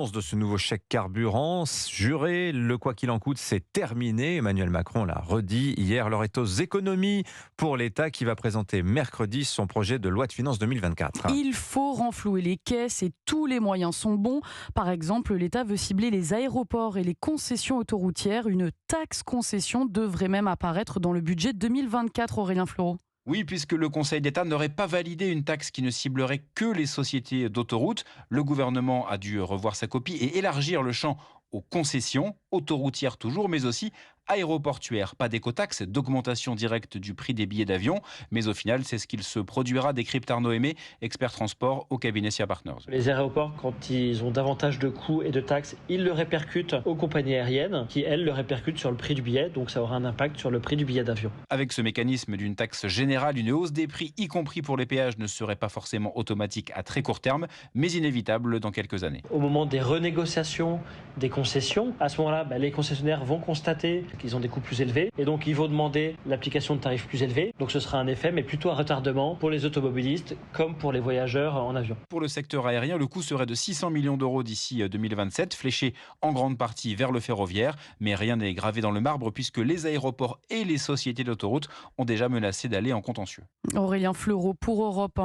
De ce nouveau chèque carburant, juré, le quoi qu'il en coûte, c'est terminé. Emmanuel Macron l'a redit hier. L'heure est aux économies pour l'État qui va présenter mercredi son projet de loi de finances 2024. Il faut renflouer les caisses et tous les moyens sont bons. Par exemple, l'État veut cibler les aéroports et les concessions autoroutières. Une taxe concession devrait même apparaître dans le budget 2024, Aurélien Fleureau. Oui, puisque le Conseil d'État n'aurait pas validé une taxe qui ne ciblerait que les sociétés d'autoroutes. Le gouvernement a dû revoir sa copie et élargir le champ aux concessions, autoroutières toujours, mais aussi aéroportuaires. Pas d'écotaxe, d'augmentation directe du prix des billets d'avion, mais au final, c'est ce qu'il se produira, décrypte Arnaud Aimé, expert transport au cabinet SIA Partners. Les aéroports, quand ils ont davantage de coûts et de taxes, ils le répercutent aux compagnies aériennes, qui elles le répercutent sur le prix du billet, donc ça aura un impact sur le prix du billet d'avion. Avec ce mécanisme d'une taxe générale, une hausse des prix, y compris pour les péages, ne serait pas forcément automatique à très court terme, mais inévitable dans quelques années. Au moment des renégociations des concessions, à ce moment-là, les concessionnaires vont constater qu'ils ont des coûts plus élevés et donc ils vont demander l'application de tarifs plus élevés. Donc ce sera un effet, mais plutôt un retardement pour les automobilistes comme pour les voyageurs en avion. Pour le secteur aérien, le coût serait de 600 millions d'euros d'ici 2027, fléché en grande partie vers le ferroviaire, mais rien n'est gravé dans le marbre puisque les aéroports et les sociétés d'autoroutes ont déjà menacé d'aller en contentieux. Aurélien Fleureau pour Europe 1.